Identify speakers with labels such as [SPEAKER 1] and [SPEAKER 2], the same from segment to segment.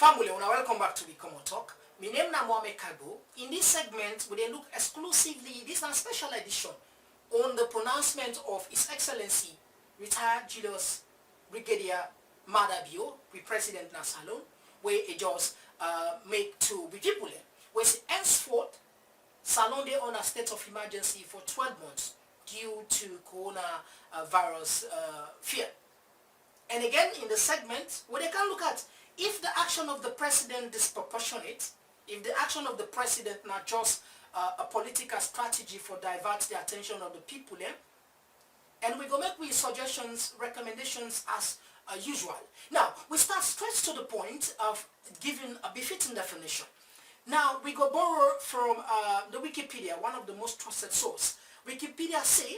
[SPEAKER 1] Family, when I welcome back to the Komon-Tok. My name is Mohamed Kagbo. In this segment, we look exclusively, this is a special edition, on the pronouncement of His Excellency, retired Julius Brigadier Mada, with President Salon, where it just make to be people, where henceforth, Salon they on a state of emergency for 12 months due to coronavirus fear. And again, in the segment, where they can look at if the action of the president disproportionate, if the action of the president not just a political strategy for divert the attention of the people, and we go make with suggestions, recommendations as usual. Now, we start straight to the point of giving a befitting definition. Now, we go borrow from the Wikipedia, one of the most trusted sources. Wikipedia say,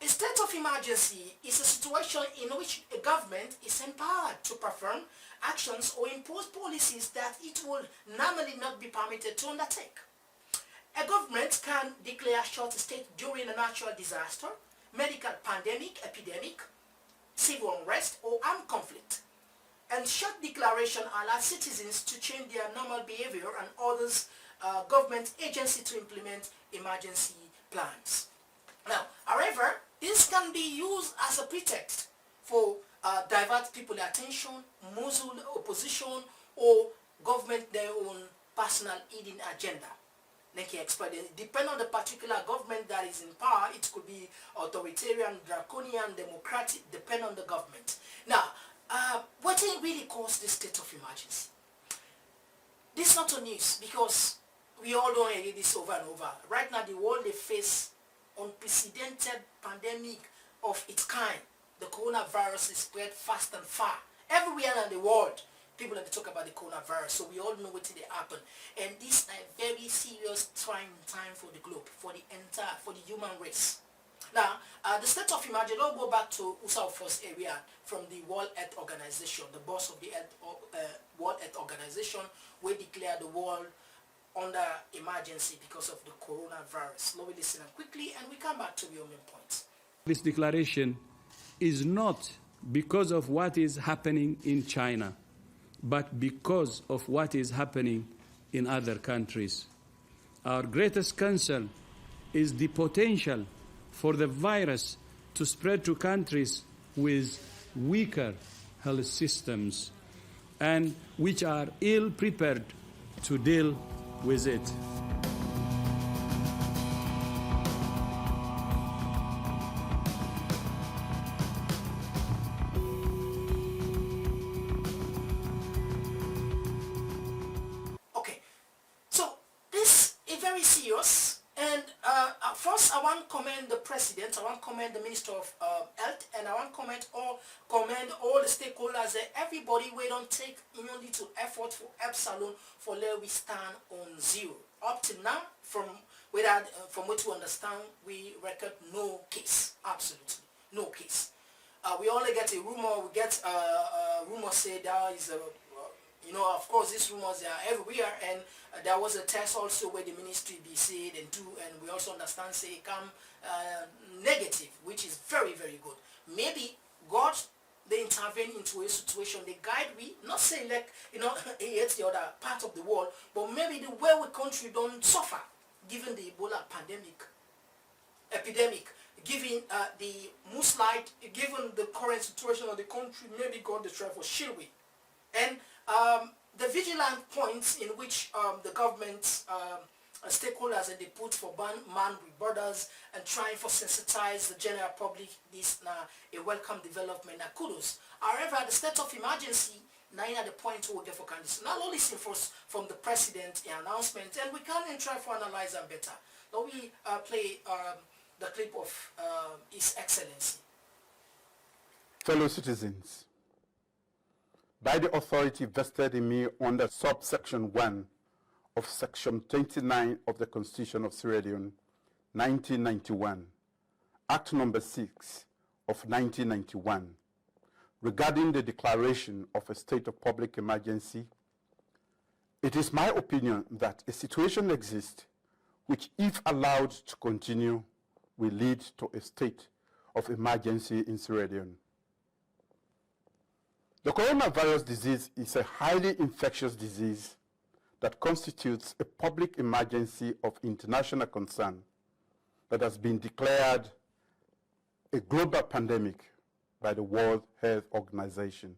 [SPEAKER 1] a state of emergency is a situation in which a government is empowered to perform actions or impose policies that it will normally not be permitted to undertake. A government can declare a short state during a natural disaster, medical pandemic, epidemic, civil unrest, or armed conflict. And short declaration allows citizens to change their normal behavior and orders government agency to implement emergency plans. Now, however, this can be used as a pretext for divert people's attention, muzzle opposition, or government their own personal hidden agenda. Like he explained, depending on the particular government that is in power, it could be authoritarian, draconian, democratic, depending on the government. Now, what really caused this state of emergency? This is not a news because we all don't hear this over and over. Right now, the world they face unprecedented pandemic of its kind. The coronavirus is spread fast and far. Everywhere in the world, people have to talk about the coronavirus, so we all know what did happen. And this is a very serious trying time for the globe, for the human race. Now, the state of emergency, let's go back to USA first area from the World Health Organization, the boss of the World Health Organization, we declare the world under emergency because of the coronavirus. Let me listen quickly and we come back to your main points.
[SPEAKER 2] This declaration is not because of what is happening in China, but because of what is happening in other countries. Our greatest concern is the potential for the virus to spread to countries with weaker health systems and which are ill prepared to deal with it.
[SPEAKER 1] Okay, so this is very serious, and first I want to commend the president, I want to commend the Minister of Health, and I want to commend all the stakeholders, everybody we don't take only to effort for Epsilon for where we stand on zero. Up till now, from what we understand, we record no case, absolutely no case. We only get a rumor, we get a rumor say there is a, of course these rumors are everywhere, and there was a test also where the ministry be said and do, and we also understand say come negative, which is very, very good. Maybe God, they intervene into a situation, they guide we, not saying like, it's the other part of the world, but maybe the way we country don't suffer, given the Ebola epidemic, given the mudslide, given the current situation of the country, maybe God they try for shield we. And the vigilant points in which the government stakeholders and they put for man with borders and trying for sensitize the general public, this a welcome development and kudos. However, the state of emergency now at the point we get for candidates. Now listen first from the president the announcement, and we can try to analyze them better. Now we play the clip of His Excellency.
[SPEAKER 3] Fellow citizens, by the authority vested in me under subsection 1 of Section 29 of the Constitution of Sierra Leone, 1991, Act Number 6 of 1991, regarding the declaration of a state of public emergency, it is my opinion that a situation exists which, if allowed to continue, will lead to a state of emergency in Sierra Leone. The coronavirus disease is a highly infectious disease that constitutes a public emergency of international concern that has been declared a global pandemic by the World Health Organization.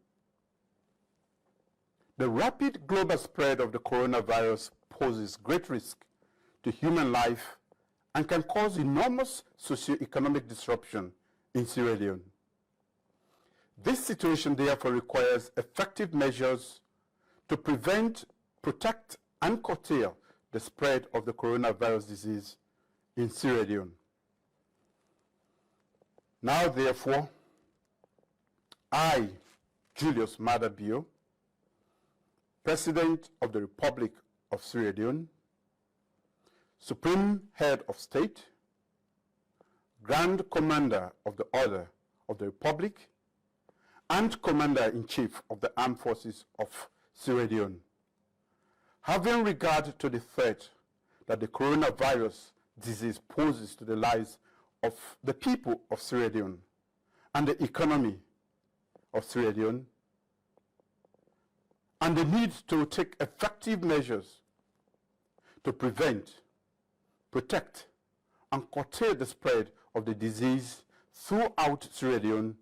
[SPEAKER 3] The rapid global spread of the coronavirus poses great risk to human life and can cause enormous socio-economic disruption in Sierra Leone. This situation therefore requires effective measures to prevent, protect, and curtail the spread of the coronavirus disease in Sierra Leone. Now, therefore, I, Julius Mada, President of the Republic of Sierra Leone, Supreme Head of State, Grand Commander of the Order of the Republic, and Commander-in-Chief of the Armed Forces of Sierra Leone, having regard to the threat that the coronavirus disease poses to the lives of the people of Sierra Leone and the economy of Sierra Leone, and the need to take effective measures to prevent, protect, and curtail the spread of the disease throughout Sierra Leone,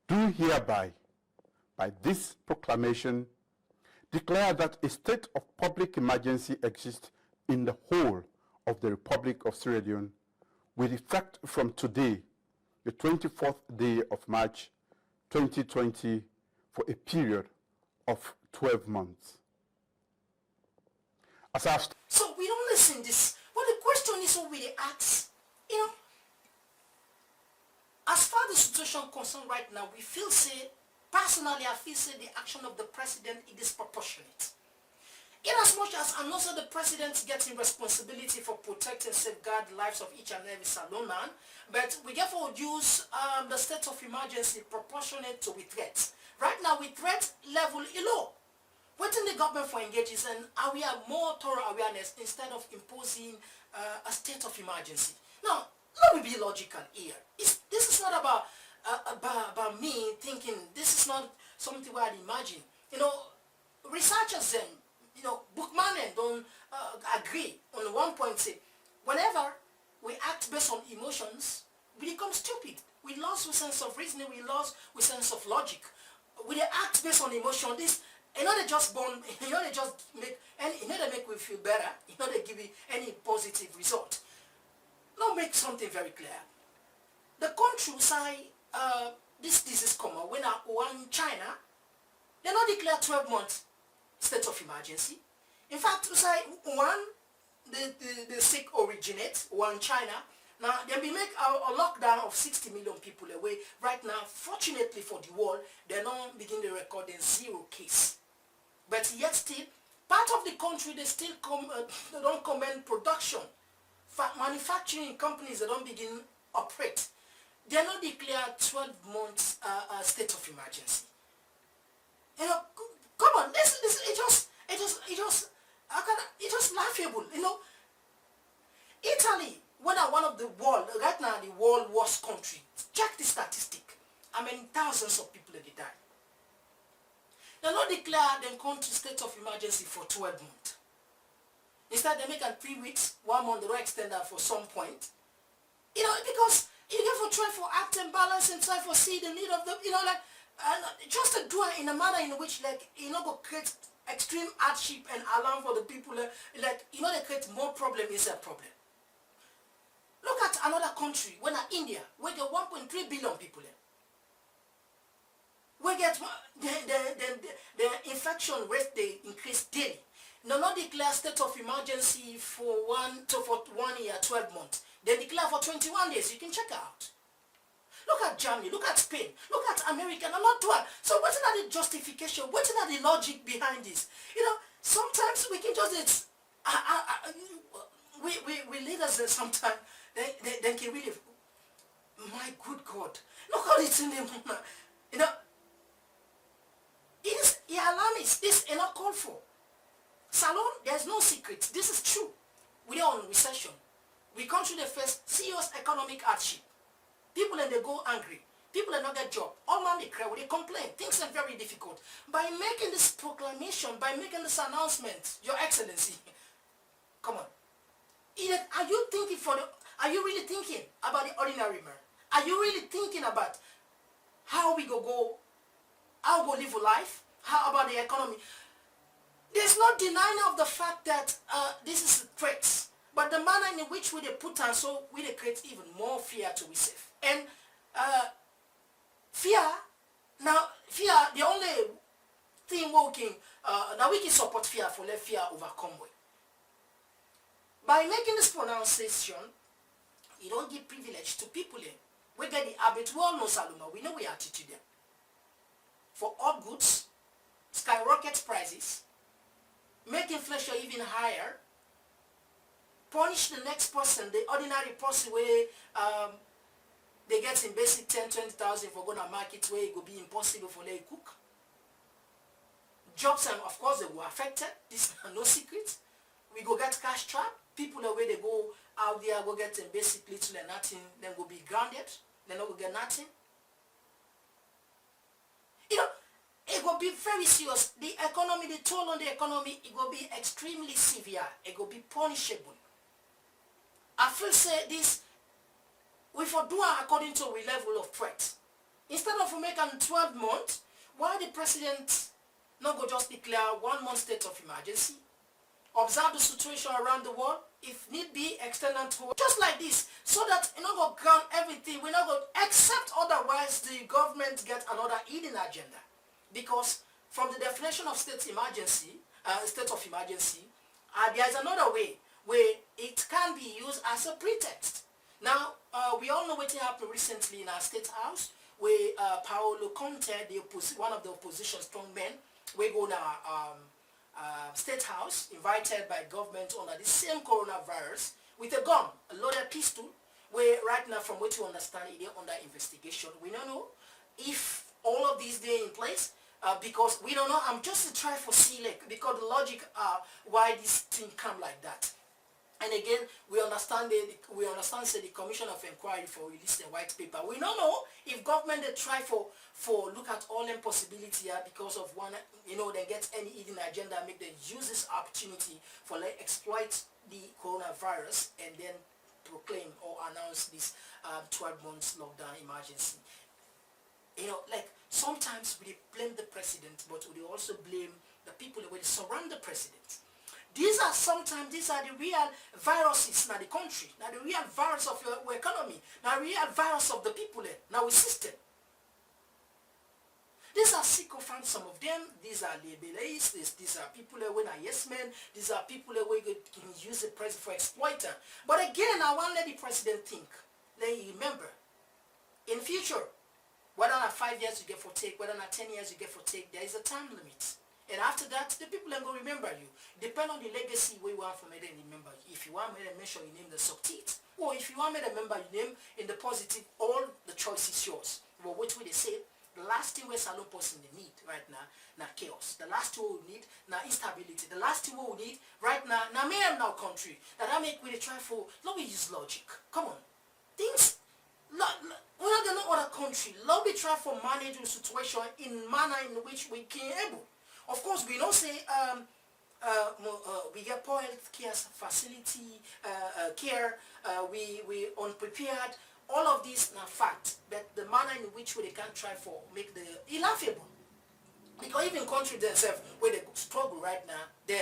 [SPEAKER 3] do hereby, by this proclamation, declare that a state of public emergency exists in the whole of the Republic of Sierra Leone with effect from today, the 24th day of March 2020, for a period of 12 months.
[SPEAKER 1] So we don't listen this. But the question is what we ask. As far as the situation concerned right now, we feel personally I feel the action of the president is disproportionate. In as much as I know the president getting responsibility for protecting and safeguard the lives of each and every Salon man, but we therefore use the state of emergency proportionate to the threat. Right now, with threat level low. What in the government for engages and we have more thorough awareness instead of imposing a state of emergency. Now, let me be logical here. This is not about me thinking this is not something where I imagine. Researchers and bookmen don't agree on one point. Say, whenever we act based on emotions, we become stupid. We lost the sense of reasoning. We lost the sense of logic. We act based on emotion. They just make we feel better. They give you any positive result. Now make something very clear. The country say this disease come out when one China, they not declare 12 months state of emergency. In fact, say one the sick originate one China. Now they will make a lockdown of 60 million people away. Right now, fortunately for the world, they don't begin to record in 0 case. But yet still, part of the country they still they don't commend production. Manufacturing companies they don't begin operate. They are not declare 12 months state of emergency. Come on, it's just laughable. Italy, one of the world right now the world worst country. Check the statistic. Thousands of people they die. They not declare them country state of emergency for 12 months. Instead, they make it 3 weeks, 1 month, they don't extend that for some point. Because you get for try for act and balance and try for see the need of the, just to do it in a manner in which, go create extreme hardship and alarm for the people, they create more problem instead of problem. Look at another country, India, where get 1.3 billion people. We get the infection rate they increase daily. They not declare state of emergency for 1 year, 12 months. They declare for 21 days. You can check out. Look at Germany. Look at Spain. Look at America. And not one. So what's the justification? What's the logic behind this? Sometimes we can just we leaders sometimes they can really, my good God, look how it's in them. It is alarmist. This is not called for. Salon, there's no secret. This is true. We are on recession. We come to the first serious economic hardship. People and they go angry. People are not get job. All man they cry, they complain. Things are very difficult. By making this proclamation, by making this announcement, Your Excellency, come on. Are you thinking are you really thinking about the ordinary man? Are you really thinking about how we how we live a life? How about the economy? There's no denying of the fact that this is a threat. But the manner in which we put on, so we create even more fear to be safe. And fear, the only thing now we can support fear for let fear overcome with. By making this pronunciation, you don't give privilege to people in. We get the habit, we all know Saluma, we know we attitude them. For all goods, skyrocket prices, make inflation even higher, punish the next person, the ordinary person where they get in basic 10, 20,000 for going to market where it will be impossible for them to cook. Jobs, of course, they were affected. This is no secret. We go get cash trap. People the way they go out there, go get basic little and nothing, then go be grounded, then go get nothing. You know, it will be very serious. The economy, the toll on the economy, it will be extremely severe. It will be punishable. I feel say this, we for do according to a level of threat. Instead of making 12 months, why the president not go just declare 1 month state of emergency? Observe the situation around the world, if need be, extend to just like this, so that you not go ground everything, we not go, except otherwise the government get another hidden agenda. Because from the definition of state of emergency, there is another way where it can be used as a pretext. Now, we all know what happened recently in our state house, where Paolo Conte, one of the opposition strongmen, we go now state house, invited by government under the same coronavirus, with a gun, a loaded pistol, where right now, from what you understand, it is under investigation. We don't know if all of these they in place, because we don't know. I'm just trying to see, like, because the logic why this thing come like that. And again, we understand say the Commission of Inquiry for release the white paper. We don't know if government they try for look at all them possibility here because of one, they get any hidden agenda, make them use this opportunity for like exploit the coronavirus and then proclaim or announce this 12 months lockdown emergency. Like sometimes we blame the president, but we also blame the people who surround the president. These are the real viruses in the country, now the real virus of your economy, now the real virus of the people now the system. These are sycophants, some of them. These are labelists. These are people who are yes men. These are people who can use the president for exploiter. But again, I want to let the president think. Let you remember, in future, whether not 5 years you get for take, whether not 10 years you get for take, there is a time limit. And after that, the people are going to remember you. Depend on the legacy we want from it and remember you. If you want me to mention your name, the succeed. Or if you want me to remember your name in the positive, all the choice is yours. But which way they say, the last thing we salon person they need right now chaos. The last thing we need now instability. The last thing we need right now me and now country. That I make we try for, let me use logic. Come on. Things, we're not going to other country. Let me try for manage the situation in manner in which we can able. Of course, we don't say we get poor health care facility, care, we unprepared. All of these are fact, but the manner in which they can try for make the laughable. Because even country themselves, where they struggle right now, they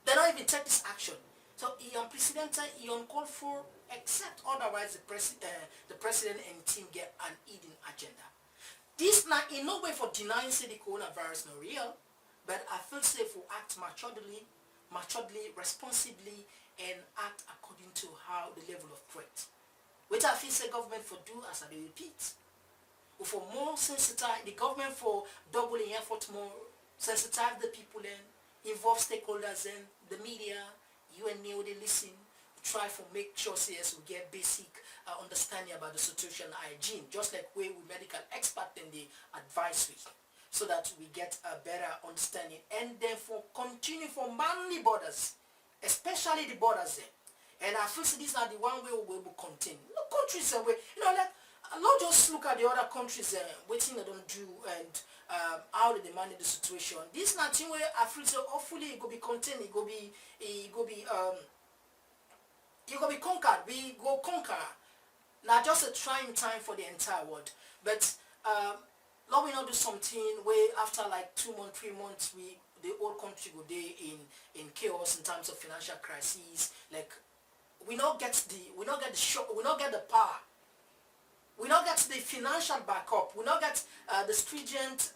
[SPEAKER 1] don't even take this action. So he unprecedented, he uncalled for, except otherwise the president and team get an hidden agenda. This now in no way for denying say the coronavirus not real, but I feel safe to act maturely, responsibly, and act according to how the level of threat. Which I feel say government for do as I repeat. For more sensitize, the government for doubling effort more, sensitize the people in, involve stakeholders in, the media, you and me they listen, try to make sure CS we get basic understanding about the situation hygiene, just like we medical expert in the advisory, so that we get a better understanding, and then for continue for manly borders, especially the borders there. And I feel so these are the one way we will continue. No countries away, like Not just look at the other countries waiting they don't do and how they manage the situation. This nothing where Africa hopefully it go be contained, it go be conquered. We go conquer. Not just a trying time for the entire world, but now we not do something where after like 2 months, 3 months, the whole country go there in chaos in terms of financial crises. Like we not get the shock, we not get the power. We not get the financial backup. We not get the stringent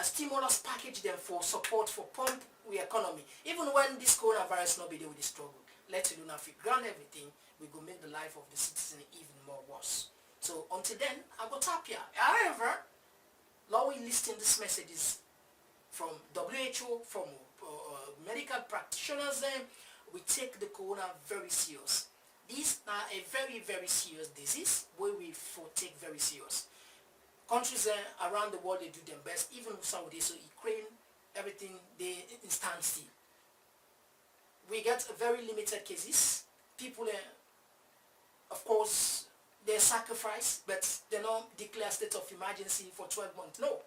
[SPEAKER 1] stimulus package them for support for pump we economy. Even when this coronavirus not be there with the struggle, let alone if we grant everything, we go make the life of the citizen even more worse. So until then, I go tap here. However, now we listing these messages from WHO, from medical practitioners. We take the corona very serious. These are a very, very serious disease where we take very serious. Countries around the world, they do their best, even Saudi, so Ukraine, everything, they in standstill. We get very limited cases. People, of course, they sacrifice, but they don't declare state of emergency for 12 months. No.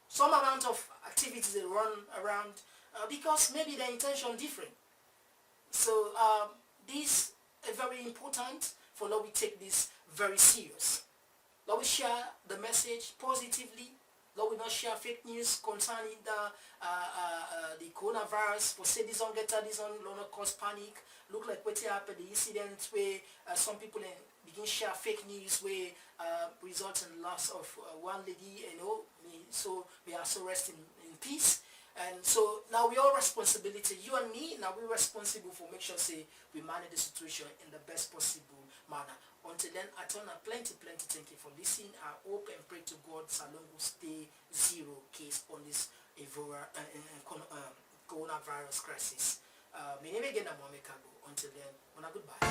[SPEAKER 1] Some amount of activities they run around because maybe their intention different. So this is very important for now we take this very serious. Now we share the message positively. Now we not share fake news concerning the coronavirus. For say this on get this on not cause panic. Look like what happened the incident where some people begin share fake news where results in loss of one lady. So we are so rest in peace. And so now we all responsibility, you and me, now we're responsible for make sure say we manage the situation in the best possible manner. Until then, I turn out plenty thank you for listening. I hope and pray to God Salon will stay zero case on this coronavirus crisis. My name again is Mohamed Kago. Until then, goodbye.